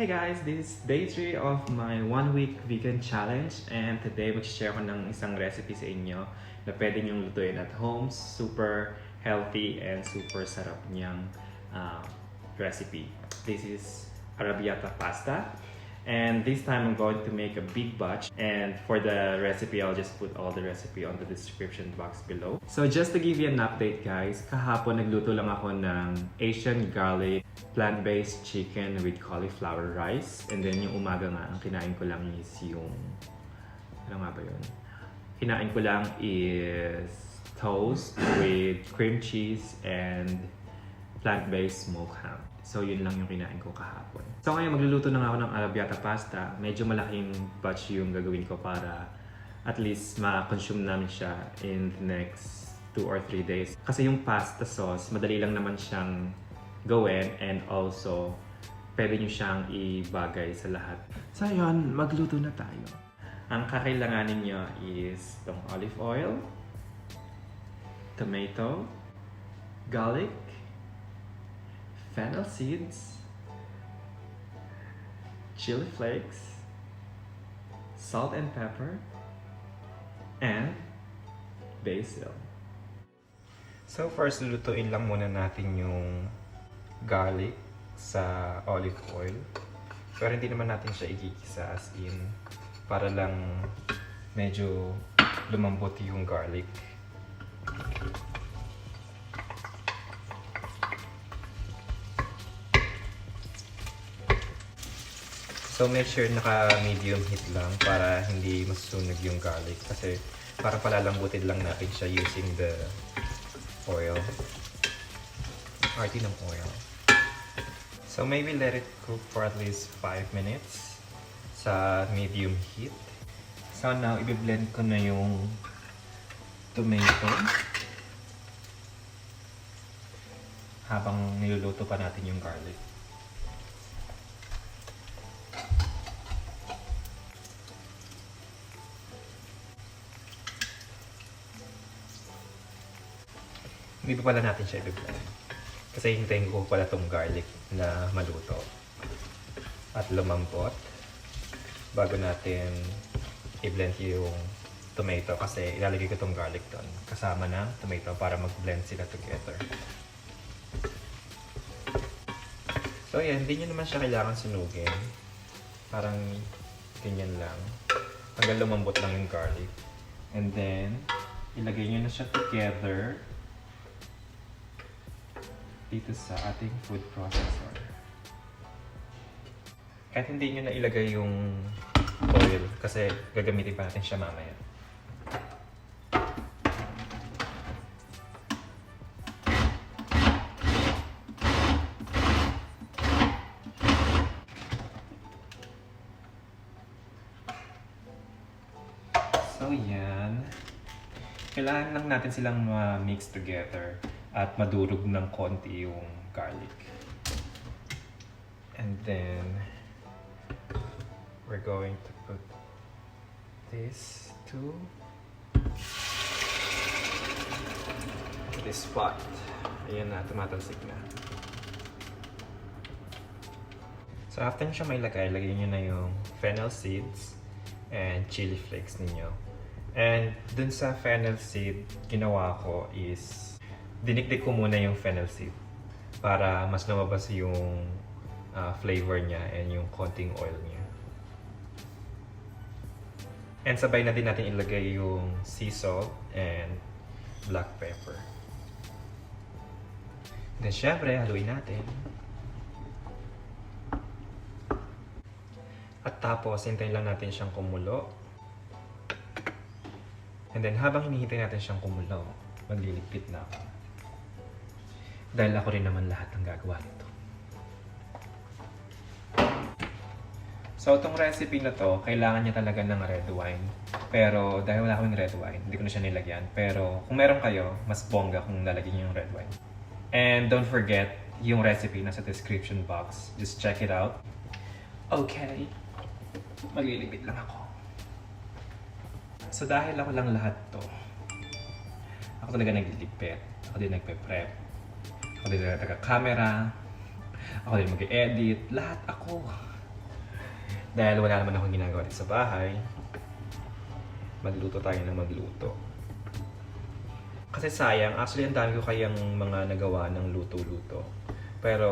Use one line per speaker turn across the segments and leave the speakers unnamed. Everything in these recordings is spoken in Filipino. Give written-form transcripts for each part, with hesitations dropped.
Hey guys, this is day 3 of my 1 week vegan challenge and today mag-share ko ng isang recipe sa inyo na pwede nyong lutuin at home. Super healthy and super sarap niyang recipe. This is Arrabiata pasta and this time I'm going to make a big batch, and for the recipe I'll just put all the recipe on the description box below. So just to give you an update guys, kahapon nagluto lang ako ng Asian garlic plant-based chicken with cauliflower rice, and then yung umaga nga ang kinain ko lang is yung ano nga ba yun? Kinain ko lang is toast with cream cheese and plant-based smoked ham. So yun lang yung kinain ko kahapon. So ngayon magluluto na nga ako ng arrabbiata pasta. Medyo malaking batch yung gagawin ko para at least ma-consume namin siya in the next 2 or 3 days. Kasi yung pasta sauce, madali lang naman siyang gawin, and also pwede nyo siyang ibagay sa lahat. So yun, magluto na tayo. Ang kakailanganin nyo is itong olive oil, tomato, garlic, fennel seeds, chili flakes, salt and pepper, and basil. So first, lulutuin lang muna natin yung garlic sa olive oil. Pero hindi naman natin siya igigisa as in, para lang medyo lumambot yung garlic. So make sure naka-medium heat lang para hindi masusunog yung garlic, kasi para palalambutin lang natin siya using the oil. Arty ng oil. So maybe let it cook for at least 5 minutes sa medium heat. So now, i-blend ko na yung tomato habang niluluto pa natin yung garlic. Hindi pa pala natin siya i-blend. Kasi hintayin ko pala tong garlic na maluto at lumambot bago natin i-blend yung tomato, kasi ilalagay ko tong garlic doon kasama ng tomato para mag-blend sila together. So yan, hindi nyo naman siya kailangan sunugin. Parang ganyan lang. Hanggang lumambot lang yung garlic. And then, ilagay nyo na siya together dito sa ating food processor. Kahit hindi nyo na ilagay yung oil kasi gagamitin pa natin siya mamaya. So yan. Kailangan lang natin silang mix together at madurog ng konti yung garlic. And then we're going to put this to this pot. Ayan na, tumatalsik na. So after nyo siya may lagay nyo na yung fennel seeds and chili flakes ninyo. And dun sa fennel seed, ginawa ko is dinikdik ko muna yung fennel seed para mas lumabas yung flavor niya and yung konting oil niya. And sabay na din natin ilagay yung sea salt and black pepper. Then syempre, haluin natin. At tapos, hintayin lang natin siyang kumulo. And then habang hinihintay natin siyang kumulo, magliligpit na ako. Dahil ako rin naman lahat ng gagawa nito. So itong recipe na to, kailangan niya talaga ng red wine. Pero dahil wala akong red wine, hindi ko na siya nilagyan. Pero kung meron kayo, mas bongga kung lalagyan niyo yung red wine. And don't forget, yung recipe nasa description box. Just check it out. Okay. Maglilipid lang ako. So dahil ako lang lahat to, ako talaga naglilipid. Ako din nagpe-prep. Ako din taga-camera, ako din mag-edit, lahat ako. Dahil wala naman akong ginagawa dito sa bahay, magluto tayo ng magluto. Kasi sayang, actually ang dami ko kayang mga nagawa ng luto-luto. Pero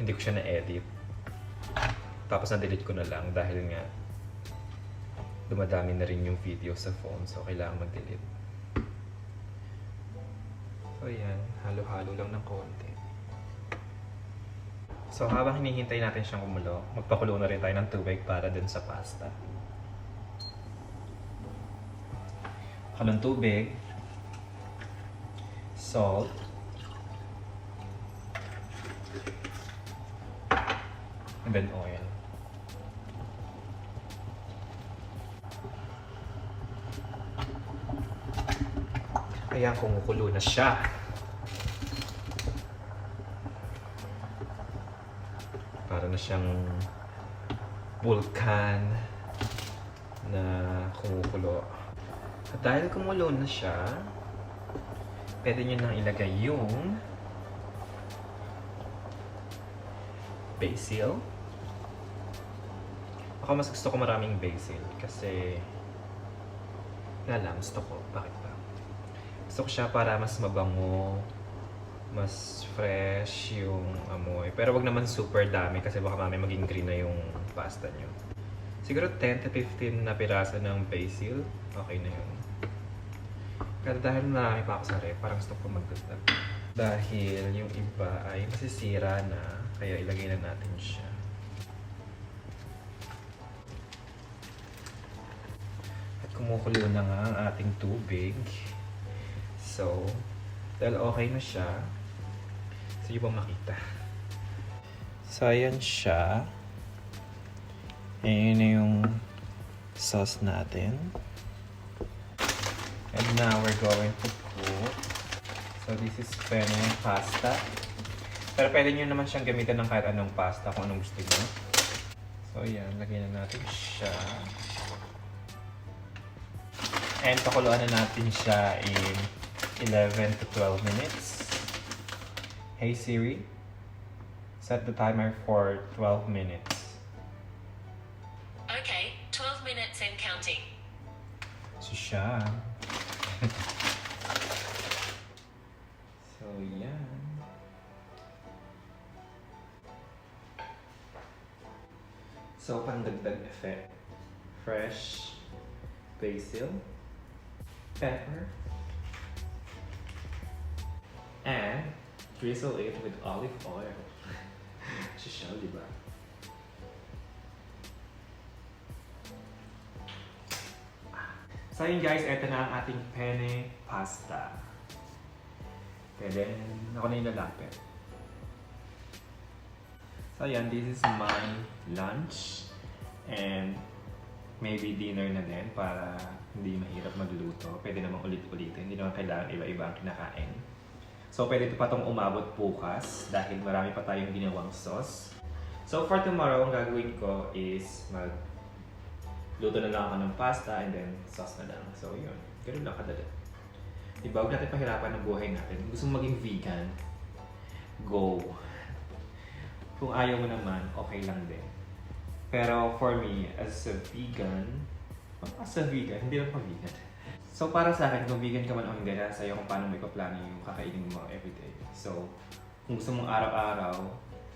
hindi ko siya na-edit. Tapos na-delete ko na lang dahil nga dumadami na rin yung video sa phone, so kailangan mag-delete. So yan, halo-halo lang ng konti. So habang hinihintay natin siyang kumulo, magpakulo na rin tayo ng tubig para dun sa pasta. Halong tubig, salt, and then oil. Ayan, kumukulo na siya. Para na siyang vulkan na kumukulo. At dahil kumulo na siya, pwede nyo nang ilagay yung basil. Ako mas gusto ko maraming basil kasi gusto ko. Bakit ba? Gusto ko siya para mas mabango, mas fresh yung amoy. Pero wag naman super dami kasi baka mamaya maging green na yung pasta nyo. Siguro 10 to 15 na piraso ng basil, okay na yun. Pero dahil marami pa ako sa ref, parang gusto ko magdagdag. Dahil yung iba ay masisira na, kaya ilagay na natin siya. At kumukulo na nga ang ating tubig. So, dahil okay na siya, so yung bang makita. So, ayan siya. Ayan na yung sauce natin. And now, we're going to cook. So, this is penne pasta. Pero pwede nyo naman siyang gamitin ng kahit anong pasta kung anong gusto nyo. So, ayan. Lagyan na natin siya. And pakuluan na natin siya in 11 to 12 minutes. Hey Siri, set the timer for 12 minutes.
Okay, 12 minutes and counting.
So siya. So yan. So pandagdag effect. Fresh basil, pepper, and drizzle it with olive oil. Shishaw, di ba? So yun guys, eto na ang ating penne pasta. And then, ako na yung lalapit. So yan, this is my lunch. And maybe dinner na din para hindi mahirap magluto. Pwede namang ulit-ulitin. Hindi naman kailangan iba-iba ang kinakain. So, pwede ito pa itong umabot bukas dahil marami pa tayong ginawang sauce. So, for tomorrow, ang gagawin ko is magluto na lang ako ng pasta and then sauce na lang. So, yun. Ganun lang kadali. Diba, huwag natin pahirapan ng buhay natin. Gusto mo maging vegan? Go! Kung ayaw mo naman, okay lang din. Pero for me, as a vegan, hindi lang pa vegan. So para sa akin, kung vegan ka man o hindi, nasa sa'yo kung paano mo ipaplano yung kakainin mo everyday. So, kung gusto mong araw-araw,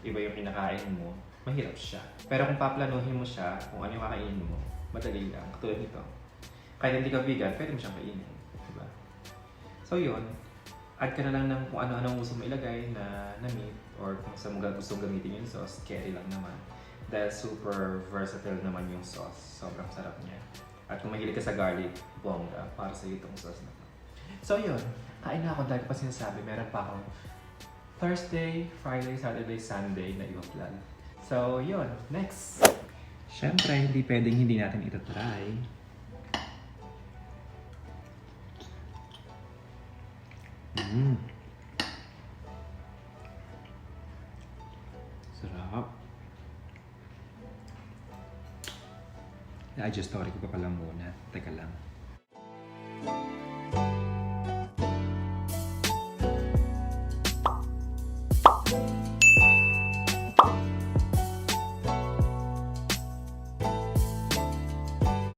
iba yung kinakain mo, mahirap siya. Pero kung paplanuhin mo siya, kung ano yung kakainin mo, madali lang. Katulad nito. Kahit hindi ka vegan, pwede mo siyang kainin. Diba? So yun, add ka na lang ng kung ano-ano gusto mo ilagay na meat or kung saan mo gusto gamitin yung sauce, carry lang naman. Dahil super versatile naman yung sauce. Sobrang sarap niya. At kung mahilig ka sa garlic, bongga, para sa itong sauce na to. So yun, kain na ako dahil pa sinasabi, meron pa akong Thursday, Friday, Saturday, Sunday na i-vlog. So yun, next! Siyempre, hindi pwedeng hindi natin ito try. Sarap. I-just story ko pa pala muna. Teka lang.